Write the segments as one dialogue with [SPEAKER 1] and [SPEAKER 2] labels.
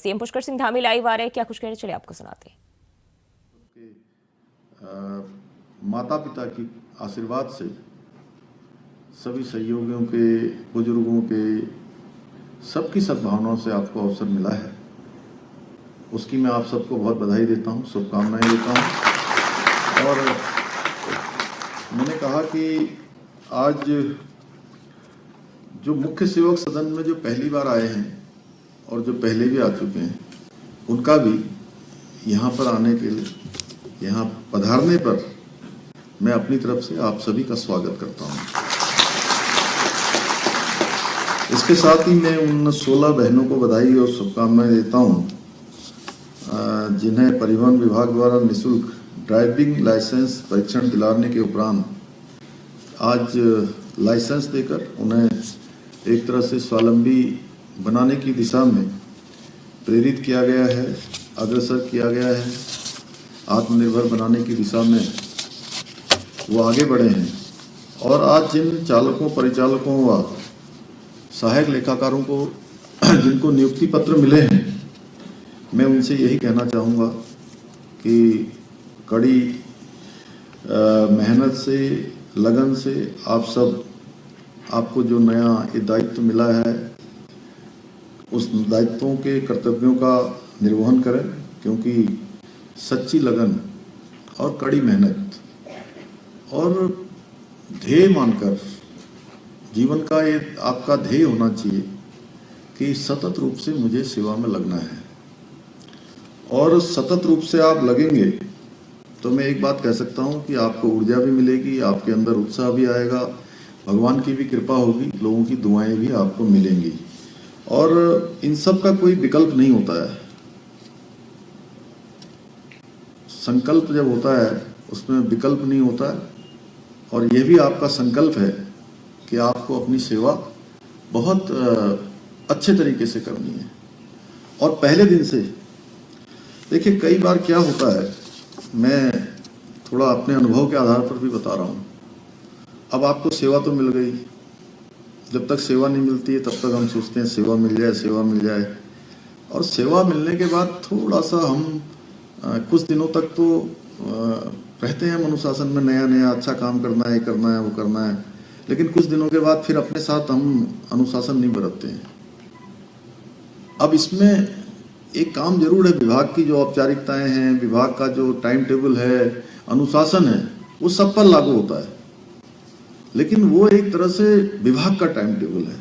[SPEAKER 1] CM Pushkar Singh Dhami live आ रहे हैं, क्या कुछ कह रहे, चलिए आपको सुनाते हैं।
[SPEAKER 2] माता पिता की आशीर्वाद से, सभी सहयोगियों के, बुजुर्गों के, सबकी सद्भावनाओं से आपको अवसर मिला है, उसकी मैं आप सबको बहुत बधाई देता हूं, शुभकामनाएं देता हूं। और मैंने कहा कि आज जो मुख्य सेवक सदन में जो पहली बार आए हैं और जो पहले भी आ चुके हैं, उनका भी यहाँ पर आने के लिए, यहाँ पधारने पर मैं अपनी तरफ से आप सभी का स्वागत करता हूँ। इसके साथ ही मैं उन 16 बहनों को बधाई और शुभकामनाएं देता हूँ जिन्हें परिवहन विभाग द्वारा निःशुल्क ड्राइविंग लाइसेंस परीक्षण दिलाने के उपरांत आज लाइसेंस देकर उन्हें एक तरह से स्वावलंबी बनाने की दिशा में प्रेरित किया गया है, अग्रसर किया गया है। आत्मनिर्भर बनाने की दिशा में वो आगे बढ़े हैं। और आज जिन चालकों, परिचालकों व सहायक लेखाकारों को जिनको नियुक्ति पत्र मिले हैं, मैं उनसे यही कहना चाहूँगा कि कड़ी मेहनत से, लगन से आपको जो नया ये दायित्व मिला है, उस दायित्वों के कर्तव्यों का निर्वहन करें, क्योंकि सच्ची लगन और कड़ी मेहनत और ध्येय मानकर जीवन का ये आपका ध्येय होना चाहिए कि सतत रूप से मुझे सेवा में लगना है। और सतत रूप से आप लगेंगे तो मैं एक बात कह सकता हूँ कि आपको ऊर्जा भी मिलेगी, आपके अंदर उत्साह भी आएगा, भगवान की भी कृपा होगी, लोगों की दुआएं भी आपको मिलेंगी। और इन सब का कोई विकल्प नहीं होता है। संकल्प जब होता है उसमें विकल्प नहीं होता है। और यह भी आपका संकल्प है कि आपको अपनी सेवा बहुत अच्छे तरीके से करनी है। और पहले दिन से देखिए, कई बार क्या होता है, मैं थोड़ा अपने अनुभव के आधार पर भी बता रहा हूँ। अब आपको सेवा तो मिल गई, जब तक सेवा नहीं मिलती है तब तक हम सोचते हैं सेवा मिल जाए, सेवा मिल जाए। और सेवा मिलने के बाद थोड़ा सा हम कुछ दिनों तक तो रहते हैं अनुशासन में, नया नया अच्छा काम करना है, करना है, वो करना है। लेकिन कुछ दिनों के बाद फिर अपने साथ हम अनुशासन नहीं बरतते हैं। अब इसमें एक काम जरूर है, विभाग की जो औपचारिकताएं हैं, विभाग का जो टाइम टेबल है, अनुशासन है, वो सब पर लागू होता है। लेकिन वो एक तरह से विभाग का टाइम टेबल है।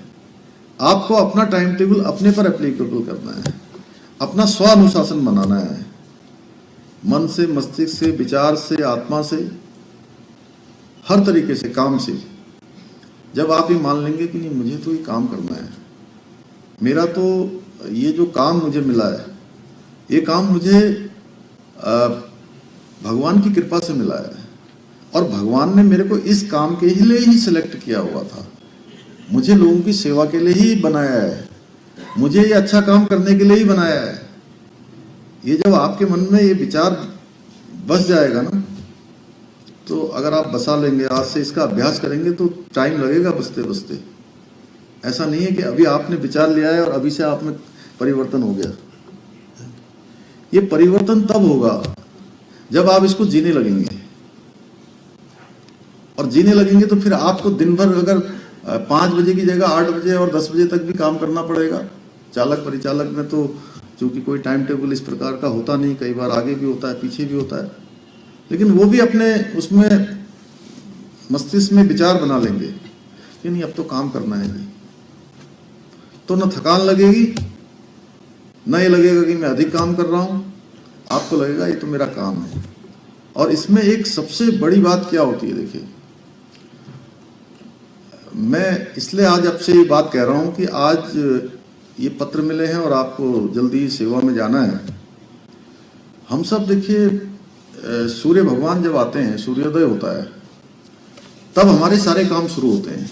[SPEAKER 2] आपको अपना टाइम टेबल अपने पर एप्लीकेबल करना है, अपना स्व अनुशासन बनाना है, मन से, मस्तिष्क से, विचार से, आत्मा से, हर तरीके से, काम से। जब आप ये मान लेंगे कि नहीं, मुझे तो ये काम करना है, मेरा तो ये जो काम मुझे मिला है, ये काम मुझे भगवान की कृपा से मिला है और भगवान ने मेरे को इस काम के लिए ही सिलेक्ट किया हुआ था, मुझे लोगों की सेवा के लिए ही बनाया है, मुझे ये अच्छा काम करने के लिए ही बनाया है। ये जब आपके मन में ये विचार बस जाएगा ना, तो अगर आप बसा लेंगे, आज से इसका अभ्यास करेंगे तो टाइम लगेगा बसते बसते। ऐसा नहीं है कि अभी आपने विचार लिया है और अभी से आप में परिवर्तन हो गया। ये परिवर्तन तब होगा जब आप इसको जीने लगेंगे। और जीने लगेंगे तो फिर आपको दिन भर अगर 5 बजे की जगह 8 बजे और 10 बजे तक भी काम करना पड़ेगा। चालक परिचालक में तो चूंकि कोई टाइम टेबल इस प्रकार का होता नहीं, कई बार आगे भी होता है, पीछे भी होता है, लेकिन वो भी अपने उसमें मस्तिष्क में विचार बना लेंगे कि नहीं, अब तो काम करना है। तो न थकान लगेगी, न ये लगेगा कि मैं अधिक काम कर रहा हूं, आपको लगेगा ये तो मेरा काम है। और इसमें एक सबसे बड़ी बात क्या होती है, देखिए, मैं इसलिए आज आपसे ये बात कह रहा हूं कि आज ये पत्र मिले हैं और आपको जल्दी सेवा में जाना है। हम सब देखिए, सूर्य भगवान जब आते हैं, सूर्योदय होता है, तब हमारे सारे काम शुरू होते हैं।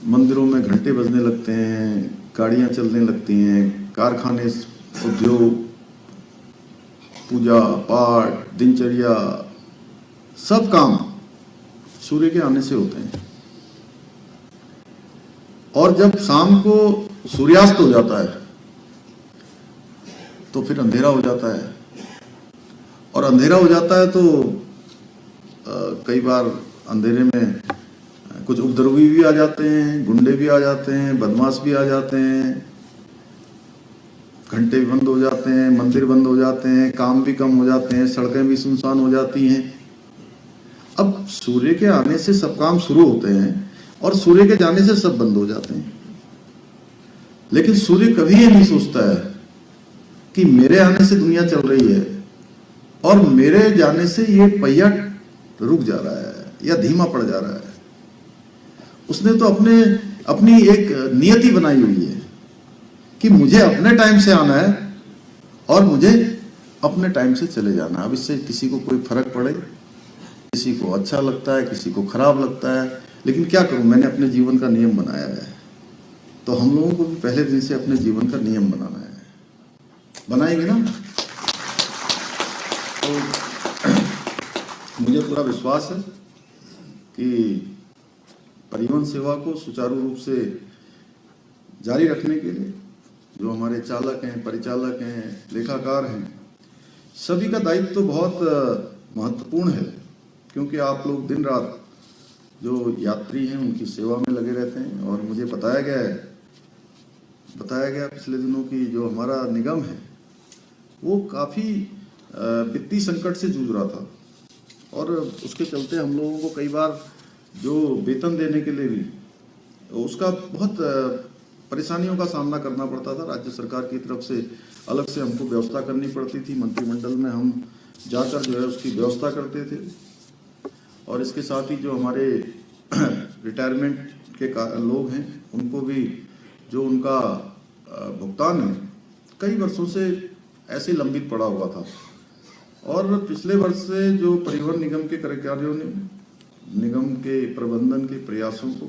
[SPEAKER 2] मंदिरों में घंटे बजने लगते हैं, गाड़ियां चलने लगती हैं, कारखाने, उद्योग, पूजा पाठ, दिनचर्या, सब काम सूर्य के आने से होते हैं। और जब शाम को सूर्यास्त हो जाता है तो फिर अंधेरा हो जाता है, और अंधेरा हो जाता है तो कई बार अंधेरे में कुछ उपद्रवी भी आ जाते हैं, गुंडे भी आ जाते हैं, बदमाश भी आ जाते हैं, घंटे भी बंद हो जाते हैं, मंदिर बंद हो जाते हैं, काम भी कम हो जाते हैं, सड़कें भी सुनसान हो जाती हैं। अब सूर्य के आने से सब काम शुरू होते हैं और सूर्य के जाने से सब बंद हो जाते हैं। लेकिन सूर्य कभी ये नहीं सोचता है कि मेरे आने से दुनिया चल रही है और मेरे जाने से ये पहिया रुक जा रहा है या धीमा पड़ जा रहा है। उसने तो अपनी एक नियति बनाई हुई है कि मुझे अपने टाइम से आना है और मुझे अपने टाइम से चले जाना है। अब इससे किसी को कोई फर्क पड़े, किसी को अच्छा लगता है, किसी को खराब लगता है, लेकिन क्या करूं, मैंने अपने जीवन का नियम बनाया है। तो हम लोगों को भी पहले दिन से अपने जीवन का नियम बनाना है, बनाएंगे ना। तो मुझे पूरा विश्वास है कि परिवहन सेवा को सुचारू रूप से जारी रखने के लिए जो हमारे चालक हैं, परिचालक हैं, लेखाकार हैं, सभी का दायित्व तो बहुत महत्वपूर्ण है, क्योंकि आप लोग दिन रात जो यात्री हैं उनकी सेवा में लगे रहते हैं। और मुझे बताया गया पिछले दिनों की जो हमारा निगम है वो काफ़ी वित्तीय संकट से जूझ रहा था, और उसके चलते हम लोगों को कई बार जो वेतन देने के लिए भी उसका बहुत परेशानियों का सामना करना पड़ता था। राज्य सरकार की तरफ से अलग से हमको व्यवस्था करनी पड़ती थी, मंत्रिमंडल में हम जाकर जो है उसकी व्यवस्था करते थे। और इसके साथ ही जो हमारे रिटायरमेंट के लोग हैं उनको भी जो उनका भुगतान है कई वर्षों से ऐसे लंबित पड़ा हुआ था। और पिछले वर्ष से जो परिवहन निगम के कर्मचारियों ने निगम के प्रबंधन के प्रयासों को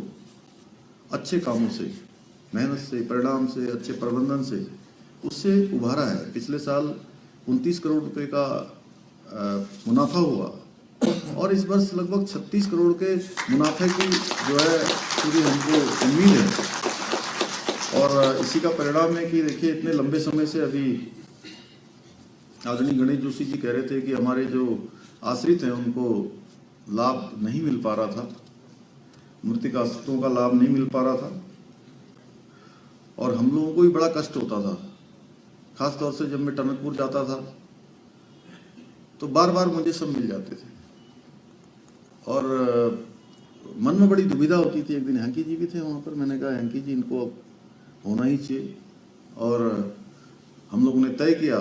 [SPEAKER 2] अच्छे कामों से, मेहनत से, परिणाम से, अच्छे प्रबंधन से उससे उभारा है। पिछले साल 29 करोड़ रुपए का मुनाफा हुआ और इस वर्ष लगभग 36 करोड़ के मुनाफे की जो है पूरी हमको उम्मीद है। और इसी का परिणाम है कि देखिए इतने लंबे समय से अभी आदरणीय गणेश जोशी जी कह रहे थे कि हमारे जो आश्रित हैं उनको लाभ नहीं मिल पा रहा था, मृतक आश्रितों का लाभ नहीं मिल पा रहा था, और हम लोगों को भी बड़ा कष्ट होता था। खास तौर से जब मैं टनकपुर जाता था तो बार बार मुझे सब मिल जाते थे और मन में बड़ी दुविधा होती थी। एक दिन हैंकी जी भी थे वहाँ पर, मैंने कहा हैंकी जी इनको अब होना ही चाहिए, और हम लोगों ने तय किया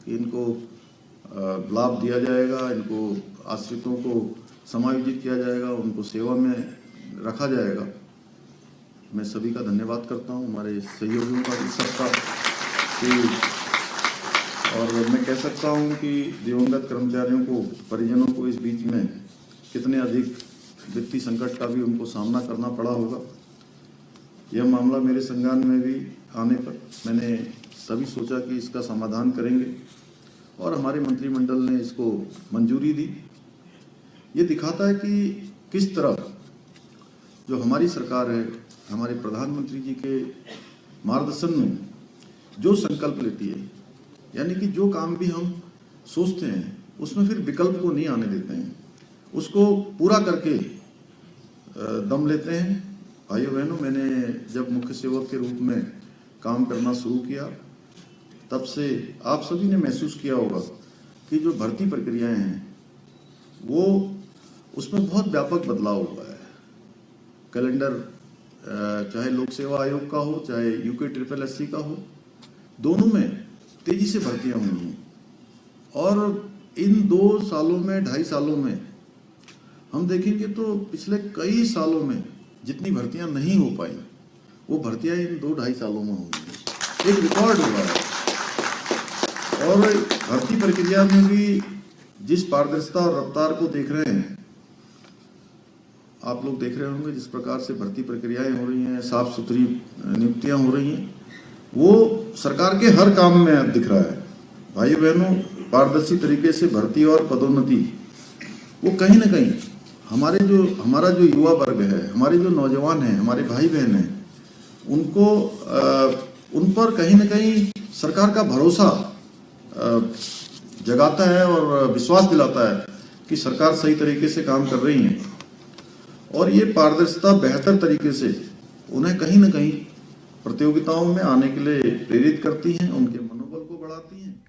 [SPEAKER 2] कि इनको लाभ दिया जाएगा, इनको आश्रितों को समायोजित किया जाएगा, उनको सेवा में रखा जाएगा। मैं सभी का धन्यवाद करता हूँ, हमारे सहयोगियों का भी सबका कि, और मैं कह सकता हूँ कि दिवंगत कर्मचारियों को, परिजनों को इस बीच में कितने अधिक वित्तीय संकट का भी उनको सामना करना पड़ा होगा। यह मामला मेरे संज्ञान में भी आने पर मैंने तभी सोचा कि इसका समाधान करेंगे, और हमारे मंत्रिमंडल ने इसको मंजूरी दी। ये दिखाता है कि किस तरह जो हमारी सरकार है, हमारे प्रधानमंत्री जी के मार्गदर्शन में जो संकल्प लेती है, यानी कि जो काम भी हम सोचते हैं उसमें फिर विकल्प को नहीं आने देते हैं, उसको पूरा करके दम लेते हैं। भाइयों बहनों, मैंने जब मुख्य सेवक के रूप में काम करना शुरू किया तब से आप सभी ने महसूस किया होगा कि जो भर्ती प्रक्रियाएं हैं वो उसमें बहुत व्यापक बदलाव हुआ है। कैलेंडर चाहे लोक सेवा आयोग का हो, चाहे UKSSC का हो, दोनों में तेजी से भर्तियां हुई हैं। और इन 2 सालों में, 2.5 सालों में हम देखेंगे तो पिछले कई सालों में जितनी भर्तियां नहीं हो पाई वो भर्तियां इन 2-2.5 सालों में होंगी। एक रिकॉर्ड हुआ है। और भर्ती प्रक्रिया में भी जिस पारदर्शिता और रफ्तार को देख रहे हैं, आप लोग देख रहे होंगे जिस प्रकार से भर्ती प्रक्रियाएं हो रही हैं, साफ सुथरी नियुक्तियां हो रही हैं, वो सरकार के हर काम में दिख रहा है। भाई बहनों, पारदर्शी तरीके से भर्ती और पदोन्नति वो कहीं ना कहीं हमारा जो युवा वर्ग है, हमारे जो नौजवान हैं, हमारे भाई बहन हैं, उनको उन पर कहीं ना कहीं सरकार का भरोसा जगाता है और विश्वास दिलाता है कि सरकार सही तरीके से काम कर रही है। और ये पारदर्शिता बेहतर तरीके से उन्हें कहीं ना कहीं प्रतियोगिताओं में आने के लिए प्रेरित करती हैं, उनके मनोबल को बढ़ाती हैं।